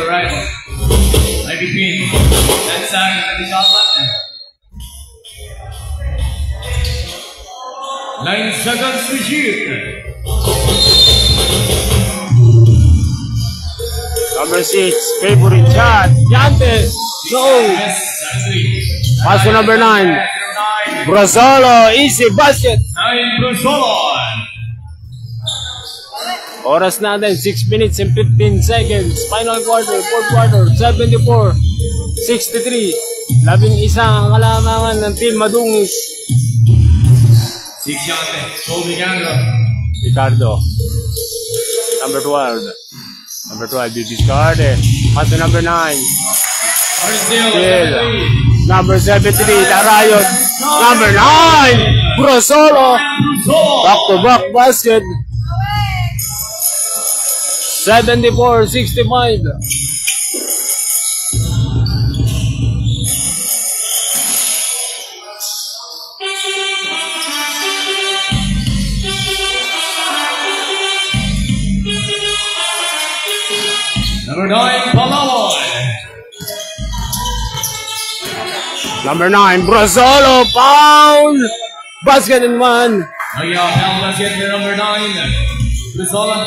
Right between that side and the shot clock. 9 seconds to shoot. Number 6, favorite shot. Yante. No. Pass to number 9. Brasolo, easy basket. 9 Brasolo. Oras natin, 6 minutes and 15 seconds. Final quarter, fourth quarter, 74-63. 11 ang kalamangan ng Team Madungis. 6 Yante. Ricardo. Number 12. Number 12, discarded. Pass to number 9. Still. Number 73, Larayos. Number 9, Brasolo. Back-to-back basket. 74-65. Number 9, Palawan. Number 9, Brazolo, foul! Basket and one. Okay, foul basket for number 9, Brazolo.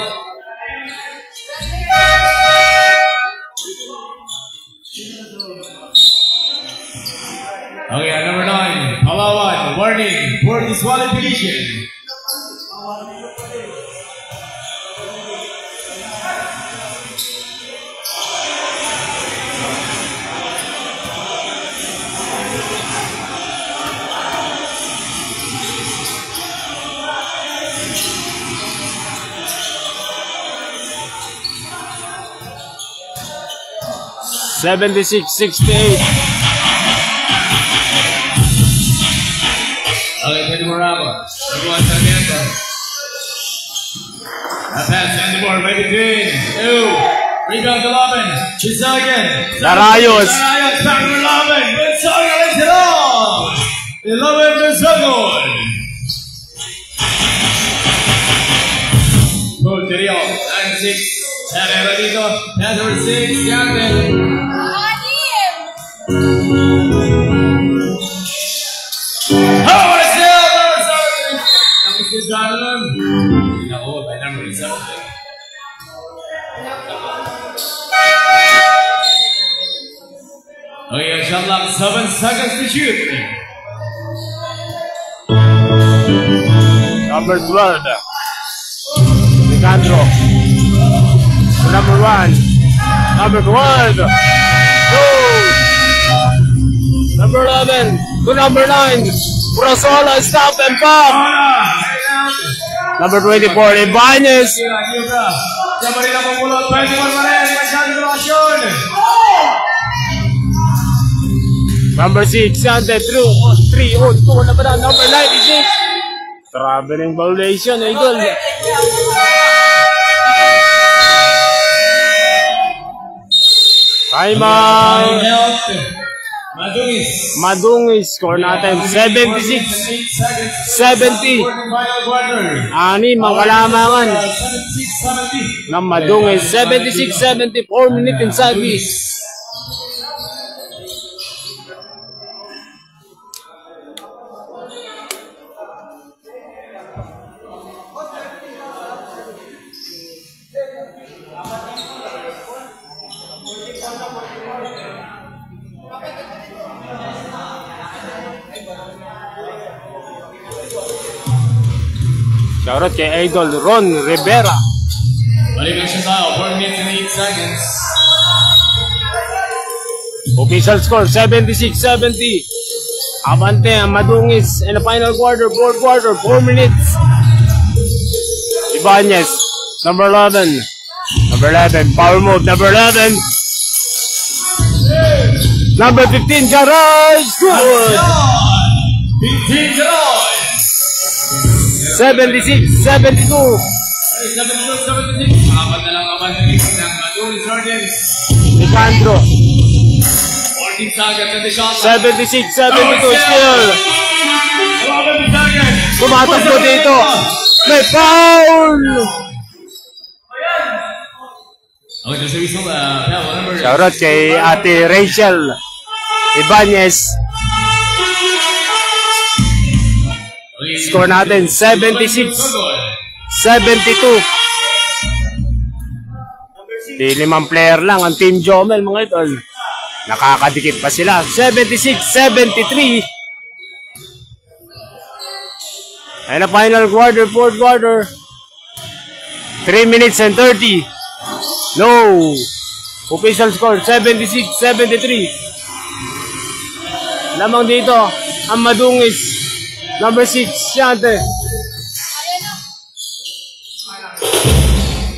Okay, number 9, Palawan, warning for disqualification. $76-68. Okay, Teddy Morava. Everyone Sarmiento. A pass and the board by between. 2. Rebound to Loven. Chisagan. Darayos. Darayos back to Loven. Gonzaga lays it off. 11 Gonzaga. Go to Rio. 9-6. Sabe Radito. Pass number 6. Yaten. Oh, by number 7. Okay, shot clock 7 seconds to shoot. Number 12, Nicandro. Number 1, number 12, number 11, to number 9, Brazola, stop and pop. Number 24, Ibanez. Number 6, Sante, 3 on 2 na ba na? Number 96. Traveling violation, idol. Time out. Madungis, score natin 76-70. Ani, mga kalamangan ng Madungis, 76-70, 4 minutes in service. Shoutout kay Idol Ron Rivera. Balikan siya tayo, 4 minutes and 8 seconds. Official score, 76-70. Abante ang Madungis in the final quarter, fourth quarter, 4 minutes. Ibanez, number 11. Number 11, power move, number 11. Number 15, Garage. Good. 15 Garage. 76-72. 72-76. Apat na lang ang ng Madungis Sergeants. Nicandro. 14 seconds at the shot. 76-72 still. Tumatakbo dito. May foul. Okay, there's a whistle. Number. Shoutout kay Ate Rachel Ibanez. Score natin 76-72. Di 5 player lang ang Team Jomel, mga idol. Nakakadikit pa sila. 76-73. And the final quarter, fourth quarter. 3 minutes and 30. No. Official score 76-73. Lamang dito ang Madungis. Number 6, Shante.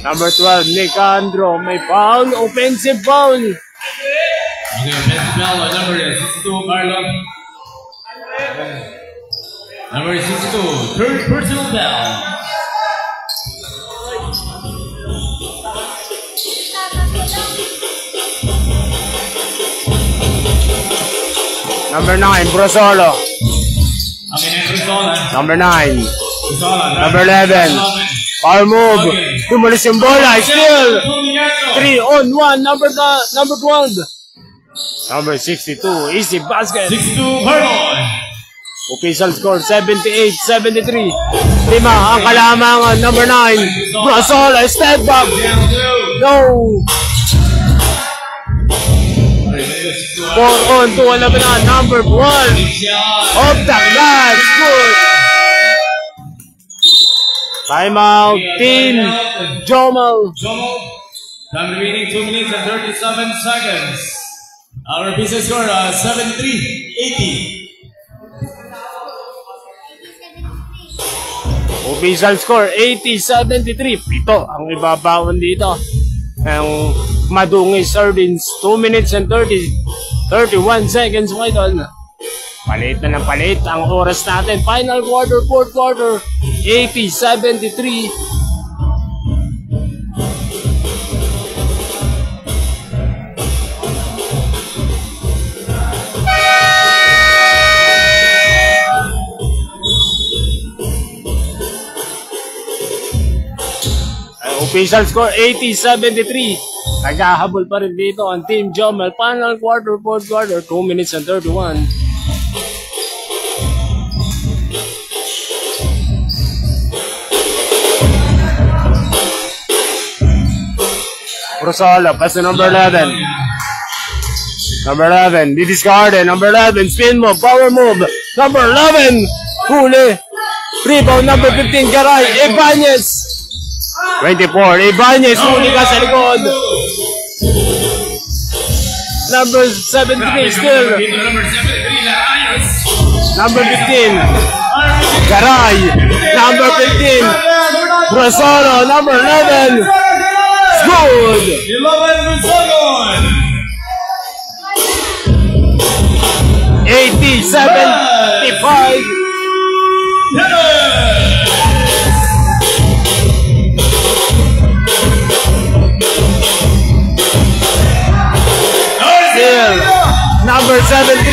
Number 12, Nicandro. May foul, offensive foul. Okay, offensive foul, number 62, Carlo. Number 62, third personal foul. Number 9, Brosolo. Number 9. Number 11. Power move. Tumalis yung bola. Still. 3 on 1, number 12. Number 62, easy basket. 6-2 Cardinal. Official score, 78-73. 5 ang kalamangan, number 9. Brasola, step back. No. 4 on 2, alam na, number 1. Off the glass, good. Timeout, Team Jomel. Time remaining 2 minutes and 37 seconds. Our official score 73-80. Official score, 80-73. 7 ang ibabawan dito. Ang Madungis Sardines, 2 minutes and 31 seconds, mga idol. Palit na ng palit ang oras natin. Final quarter, fourth quarter, 80-73. Official score 80-73. Naghahabol pa rin dito ang Team Jomel. Final quarter, fourth quarter, 2 minutes and 31. Brasola, pass to number 11. Number 11, be discarded. Number 11, spin move, power move. Number 11, huli. Rebound, number 15, Garay, Ibanez. 24, Ibanez, huli ka sa likod. Number 73, still. Number 15, Garay. Number 15, Brasola. Number 11, good. 11 Brasola. 80-75. Still, number 73.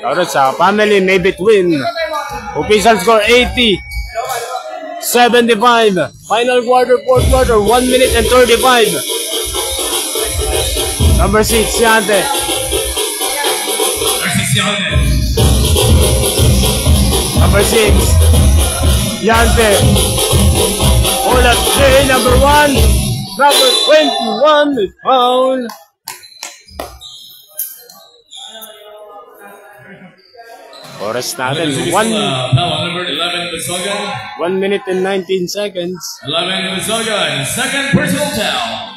Ahora sa family may between. Official score 80-75. Final quarter, fourth quarter, 1 minute and 35. Number 6, Yante. Number 6, Yante. Olat J, number 1. Number 21, foul. Oras natin, 1 minute and 19 seconds. 11 Basogan, second personal foul.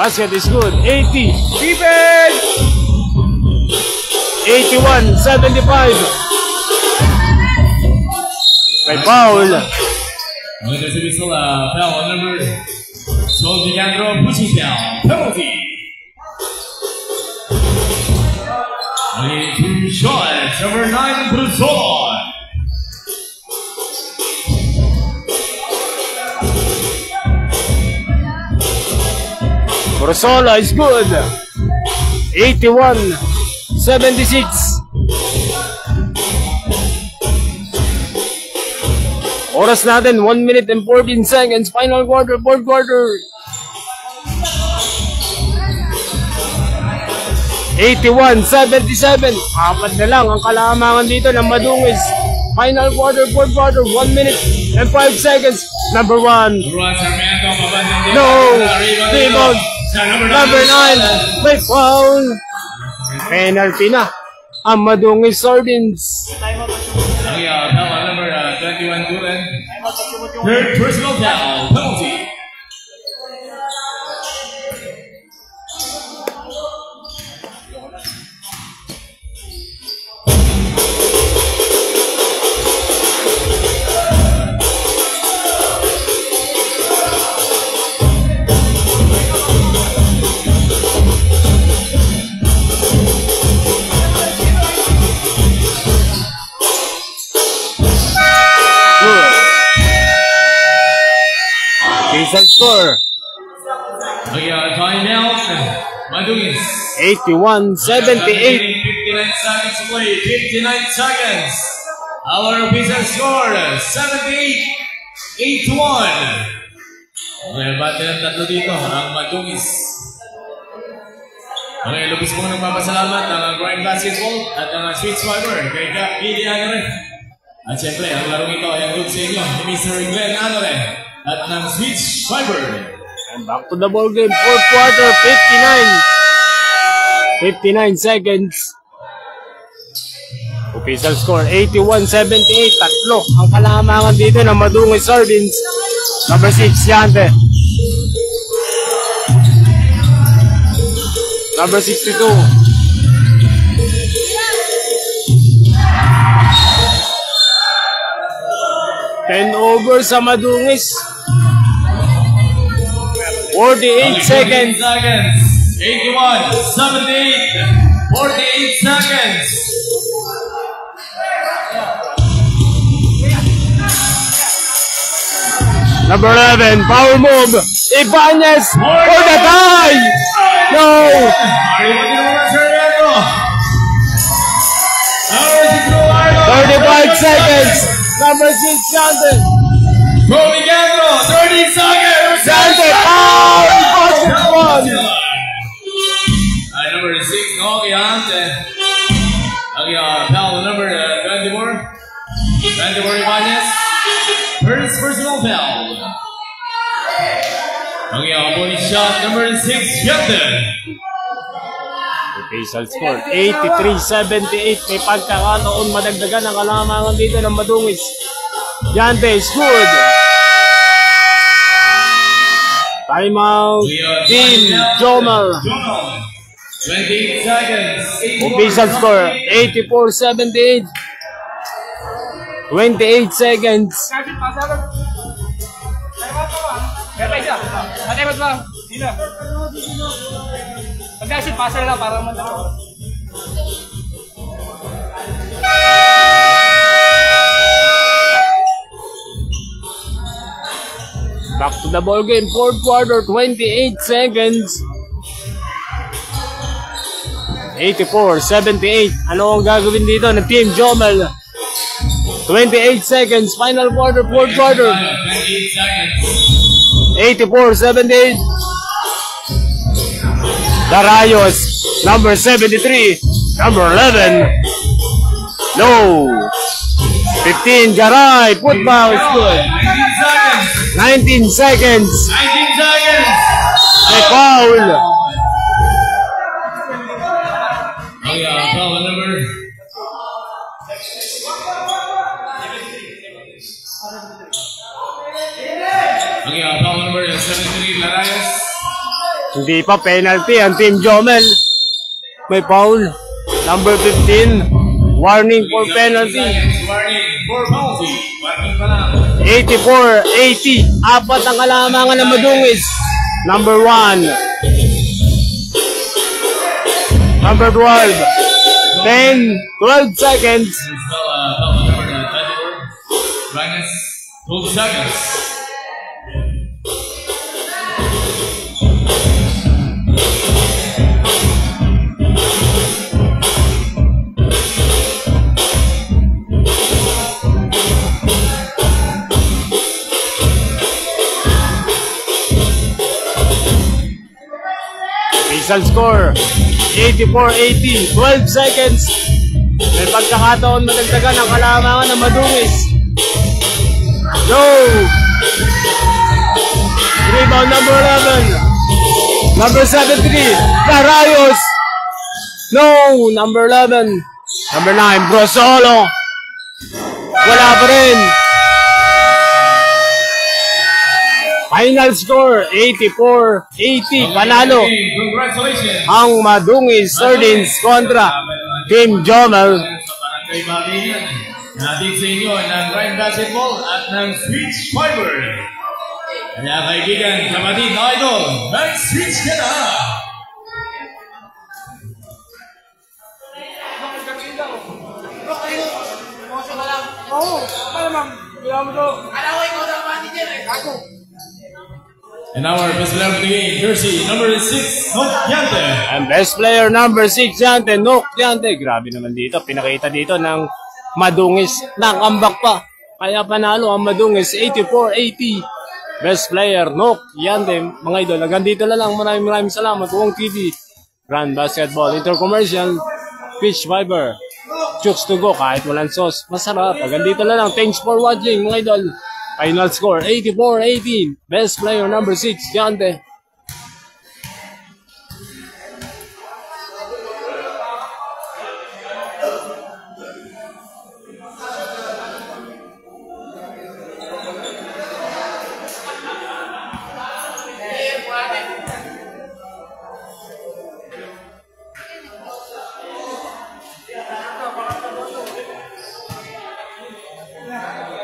Basket is good, 80. Defense! 81-75. May foul. There's a whistle, foul on number 12, Leandro pushing down. Penalty. Only 2 shots, number 9, Brasola. Brasola is good. 81-76. Oras natin, 1 minute and 14 seconds. Final quarter, fourth quarter. 81-77. Apat na lang ang kalamangan dito ng Madungis. Final quarter, fourth quarter, 1 minute and 5 seconds. Number 1. No. Rebound. Number 9. May foul. Penalty na ang Madungis Sardines. Number 21, Duran. Third personal foul, penalty. Official score. Time out. Madungis. 81-78. 59 seconds to play. 59 seconds. Our official score, 78-81. Okay, bati ng tatlo dito, ang Madungis. Okay, lubos po nagpapasalamat ang Grind Basketball at ang Sweets Fiber kay Kap Gili Anore. At siyempre, ang larong ito ay ang good sa inyo ni Mr. Glenn Anore at ng Sweets Fiber. And back to the ball game. Fourth quarter, 59 seconds. Official score, 81-78. Tatlo ang kalamangan dito ng Madungis Sardines. Number 6, Yante. Number 62. Ten over sa Madungis. 48 seconds. 81-78. 48 seconds. Number 11, power move. Ibanez for the tie. No. 35 seconds. Number 6, Yante. Proligandro, 30 seconds. Yante, foul. Basketball. Number 6, Yante. Foul number 24. 24 Ibanez. First personal foul. Bonus shot number 6, Yante. Official score, 83-78. May pagkakataon madagdagan ang kalamangan dito ng Madungis. Yante is good. Timeout, Team Jomel. 28 seconds. Official score, 84-78. 28 seconds. Pag-asit, pasa lang para mandalo. Back to the ball game, fourth quarter, 28 seconds. 84-78. Ano ang gagawin dito ng Team Jomel? 28 seconds, final quarter, fourth quarter. 28 seconds. 84-78. Darayos, number 73, number 11. No. 15, Garay, putback is good. 19 seconds. 19 seconds. May foul. Foul number. Foul number 73, Larayas. Hindi pa penalty ang Team Jomel. May foul. Number 15. Warning for penalty. Warning for penalty. Warning pa lang. 84-80. Apat ang kalamangan ng Madungis. Number 1. Number 12. 10, 12 seconds. Foul number 24. Minus 12 seconds. Official score, 84-80, 12 seconds. May pagkakataon madagdagan ang kalamangan ng Madungis. No! Rebound number 11. Number 73, Darayos. No! Number 11. Number 9, Brosolo. Wala pa rin. Final score, 84-80. Panalo Congratulations. ang Madungis Sardines kontra Team Jomel. Barangay Balingan. Natin sa inyo ng Grind Basketball at ng Switch Fiber. Kaya kaibigan, kapatid na idol, mag-switch ka na! Oo, para ma'am. Kaya mo to. Alam ko ikaw daw manager eh. Ako. And our best player of the game, jersey number 6, Nook Yante. And best player number 6 Yante, Nook Yante. Grabe naman dito. Pinakita dito ng madungis. Nakambak pa. Kaya panalo ang madungis. 84-80. Best player, Nook Yante. Mga idol, hanggang dito na lang. Maraming salamat. Wong TV. Grand Basketball. Intercommercial. Fish Fiber. Chooks to go. Kahit walang sauce. Masarap. Hanggang dito na lang. Thanks for watching mga idol. Final score, 84-18. Best player number 6, Yante.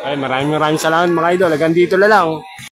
Ay, maraming salamat mga idol. Hanggang dito na lang.